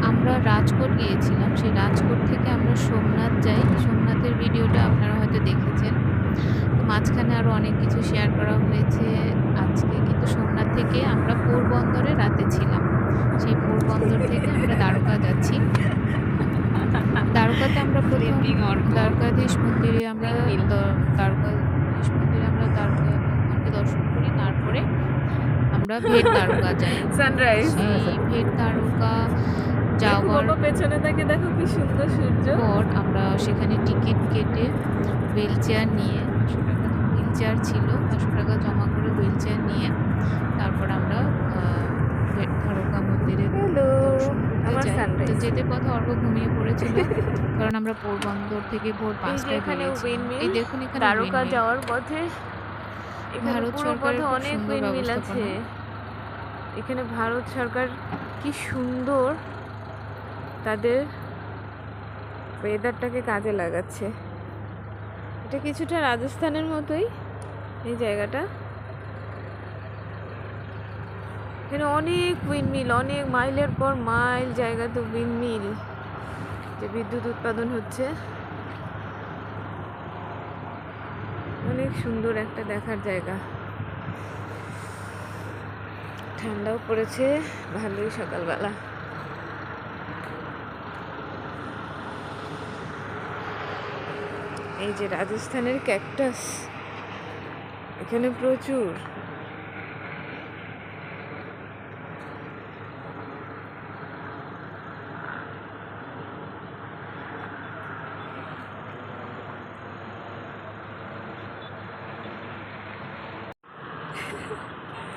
আমরা রাজকোট গিয়েছিলাম, সেই রাজকোট থেকে আমরা সোমনাথ যাই। সোমনাথের ভিডিওটা আপনারা হয়তো দেখেছেন। তো মাঝখানে আরও অনেক কিছু শেয়ার করা হয়েছে আজকে। কিন্তু সোমনাথ থেকে আমরা পোরবন্দরে রাতে ছিলাম। সেই পোরবন্দর থেকে আমরা দ্বারকা যাচ্ছি। দ্বারকাতে আমরা প্রথম দ্বারকাধীশ মন্দিরে আমরা দ্বারকাধীশ মন্দিরে আমরা দ্বারকা ভগবানকে দর্শন করি। তারপরে আমরা ভেট দ্বারকা যাই। সানরাইজ সেই ভেট দ্বারকা যাওয়ার পেছনে থেকে দেখো কি সুন্দর সূর্য। পর আমরা সেখানে টিকিট কেটে হুইল চেয়ার নিয়ে, 500 টাকা হুইল চেয়ার ছিল, 500 টাকা জমা করে হুইল চেয়ার নিয়ে তারপর আমরা ভেট দ্বারকা মন্দিরে দর্শন করতে যাই। তো যেতে পথে অর্ঘ ঘুমিয়ে পড়েছিল, কারণ আমরা পোরবন্দর থেকে ভোর 5টায় বেরিয়েছি। এই দেখুন এখানে দ্বারকা যাওয়ার পথে ভারত সরকারের অনেক উইন্ডমিল আছে। এখানে ভারত সরকার কি সুন্দর তাদের ওয়েদারটাকে কাজে লাগাচ্ছে। এটা কিছুটা রাজস্থানের মতোই এই জায়গাটা। এখানে অনেক উইন্ডমিল, অনেক মাইলের পর মাইল জায়গাতে উইন্ডমিল, যে বিদ্যুৎ উৎপাদন হচ্ছে। অনেক সুন্দর একটা দেখার জায়গা। ঠান্ডাও পড়েছে ভালোই সকালবেলা। এই যে রাজস্থানের ক্যাকটাস এখানে প্রচুর।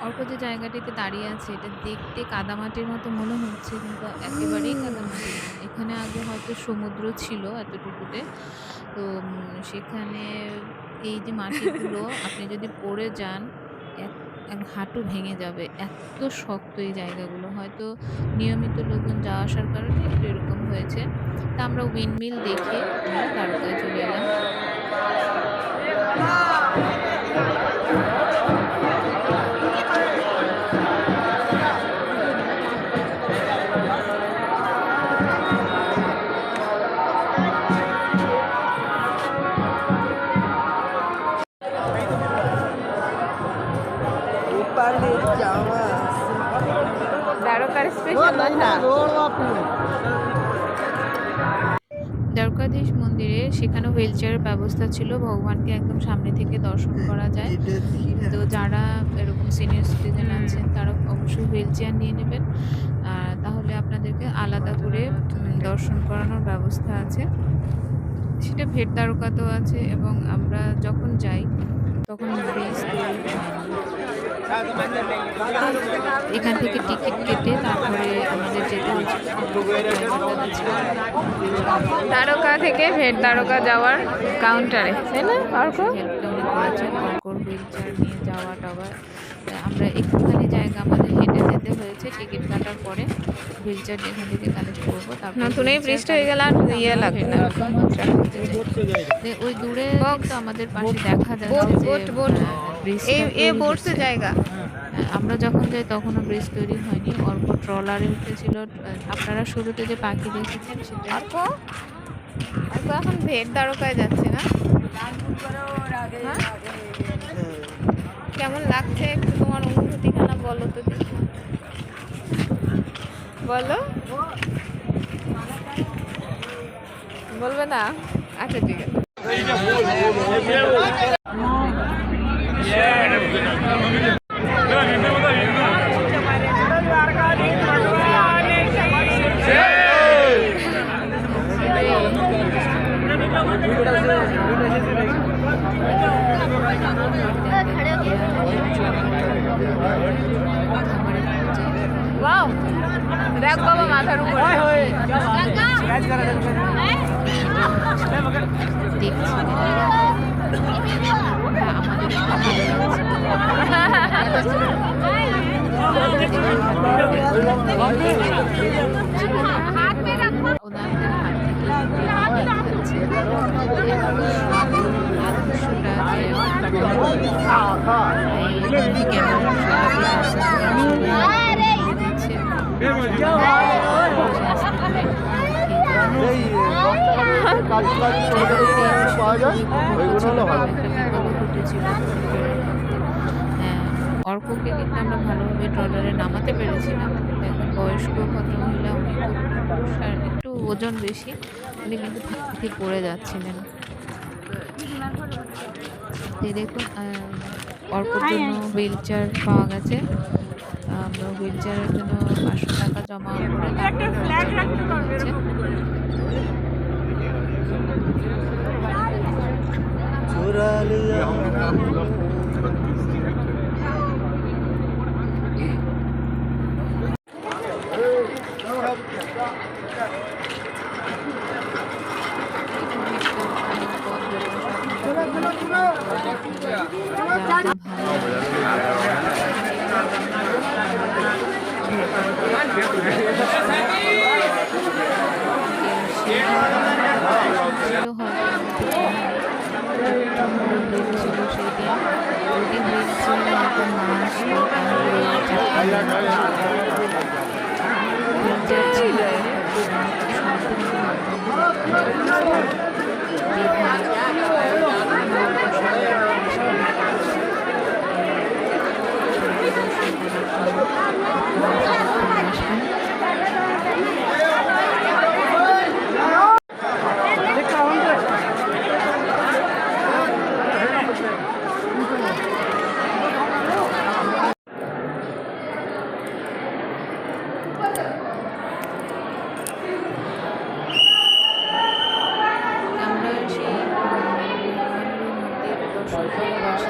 অর্ক যে জায়গাটিতে দাঁড়িয়ে আছে এটা দেখতে কাদামাটির মতো মনে হচ্ছে, কিন্তু একেবারেই কাদামাটি না। এখানে আগে হয়তো সমুদ্র ছিল এতটুকুতে। তো সেখানে এই যে মাটিগুলো আপনি যদি পড়ে যান এক হাঁটু ভেঙে যাবে, এত শক্ত এই জায়গাগুলো। হয়তো নিয়মিত লোকজন যাওয়া আসার কারণে একটু এরকম হয়েছে। তা আমরা উইন্ডমিল দেখে আমরা দ্বারকায় চলে এলাম। দ্বারকাধীশ মন্দিরে সেখানে হুইল চেয়ারের ব্যবস্থা ছিল, ভগবানকে একদম সামনে থেকে দর্শন করা যায়। তো যারা এরকম সিনিয়র সিটিজেন আছেন তারা অবশ্যই হুইল চেয়ার নিয়ে নেবেন, তাহলে আপনাদেরকে আলাদা করে দর্শন করানোর ব্যবস্থা আছে। সেটা ভেট দ্বারকাতেও আছে। এবং আমরা যখন যাই তখন ব্রিজ তৈরি হয়নি, এখান থেকে টিকিট কেটে তারপরে আমাদের যেতে হচ্ছে দ্বারকা থেকে ভেট দ্বারকা যাওয়ার কাউন্টারে, তাই না? হেল্পটা উনি করেছেন, অর্কর হুইল চেয়ার নিয়ে যাওয়া টাওয়া। আমরা একটুখানি জায়গা আমাদের হেঁটে যেতে হয়েছে টিকিট কাটার পরে। হুইল চেয়ার যেখান থেকে কালেক্ট করবো, তারপর নতুন এই ব্রিজটা হয়ে গেল আর ইয়ে লাগবে না। ওই দূরে কিন্তু আমাদের পাশে দেখা যাচ্ছে যে ব্রিজটা জায়গা। আমরা যখন যাই তখনও ব্রিজ তৈরি হয়নি। অর্ক ট্রলারে উঠেছিল। আপনারা শুরুতে যে পাখি দেখেছেন সেটা তো এখন ভেট দ্বারকায় যাচ্ছি না? হ্যাঁ? কেমন লাগছে একটু তোমার অনুভূতিখানা বলো তো দেখি। বলো, বলবে না? আচ্ছা ঠিক আছে। ওয়াও, দেখ বাবা মাথার উপর। অর্ককে কিন্তু আমরা ভালোভাবে ট্রলারে নামাতে পেরেছিলাম। কিন্তু একজন বয়স্ক ভদ্রমহিলা, উনি একটু ওজন বেশি, উনি কিন্তু থেকে পড়ে যাচ্ছিলেন। দেখুন অর্কর জন্য হুইল চেয়ার পাওয়া গেছে। আমরা হুইল চেয়ারের জন্য 500 টাকা জমা করে তারপরে হচ্ছে।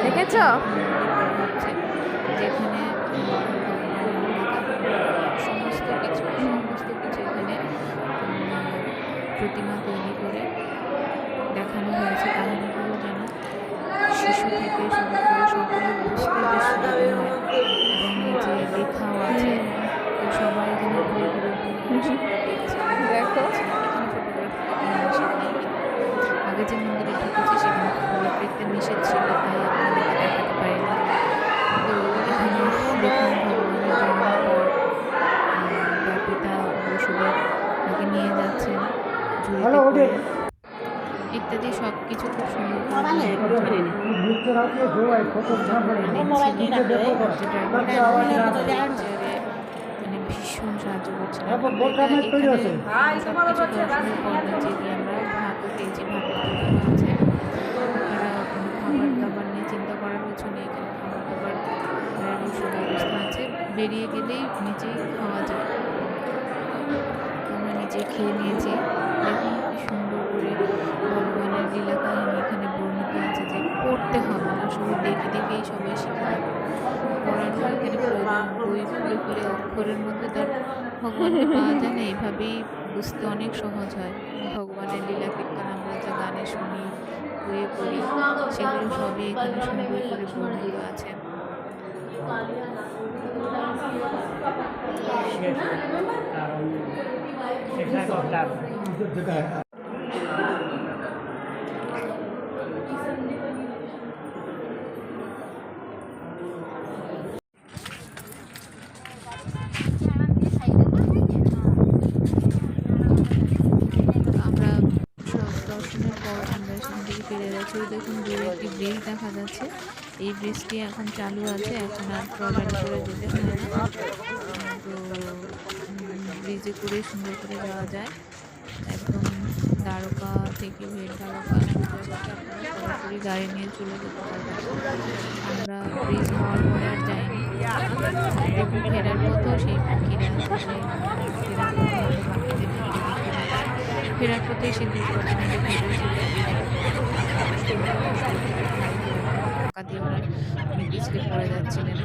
দেখেছ যেখানে সমস্ত কিছু এখানে প্রতিমা তৈরি করে দেখানো হয়েছে। কাহিনীগুলো যেন শিশু থেকে শুরু করে সকলে বুঝতে বেশ সুবিধা হয় এবং নিচে লেখাও আছে। তো সবাই এখানে ঘুরে ঘুরে দেখো। আগে যে মন্দিরে ঢুকেছি সেখানে ফটোগ্রাফি একটা নিষেধ ছিল, তাই আপনাদেরকে দেখাতে পারিনি। তো এখানে দেখুন ভগবানের জন্মের পর তার পিতা বসুদেব তাকে নিয়ে যাচ্ছেন ঝুড়িতে ইত্যাদি সব কিছু খুব সুন্দর করে মানে ভীষণ সাহায্য করছে। সব কিছু দর্শনের পর নিচে গিয়ে আমরা ভাতও খেয়েছি, ভাতের দোকান আছে। তারা খাবার দাবার নিয়ে চিন্তা করার কিছু নেই, এখানে খাবার দাবারের সুব্যবস্থা আছে, বেরিয়ে গেলেই নিচেই খাওয়া যায়। আমরা নিচে খেয়ে নিয়েছি। দেখুন কি সুন্দর করে ভগবানের লীলা কাহিনী এখানে বর্ণিত আছে, যে পড়তে হবে না, শুধু দেখে দেখেই সবাই শিখে যাবে। পড়ারও এখানে প্রয়োজন, বই খুলে খুলে অক্ষরের মধ্যে তার ভগবানকে পাওয়া যায় না, এইভাবেই বুঝতে অনেক সহজ হয়। ভগবানের লীলা কীর্তন আমরা যা গানে শুনি, বইয়ে পড়ি, সেগুলো সবই এখানে সুন্দর করে বর্ণিত আছে। আমরা বেড়ে গেছে। ওই দেখুন দূরে একটি ব্রিজ দেখা যাচ্ছে। এই ব্রিজটি এখন চালু আছে। এখন আর ট্রলারে করে যেতে হয় না। তো ব্রিজে করে সুন্দর করে যাওয়া যায়। একদম দ্বারকা থেকে ভেট দ্বারকা সব জায়গাতে আপনারা সরাসরি গাড়ি নিয়ে চলে যেতে পারবেন। আমরা ব্রিজ হওয়ার পরে আর যাইনি। দেখুন ফেরার পথেও সেই পাখিরা এসে ফেরার পথে আমরা পাখিদের ঢুকতে দেখতে পাচ্ছি। ফেরার পথে সেই দুর্ঘটনাটি ঘটেছিল। ধাক্কা দিয়ে ওরা পিছলে পড়ে যাচ্ছিলেন।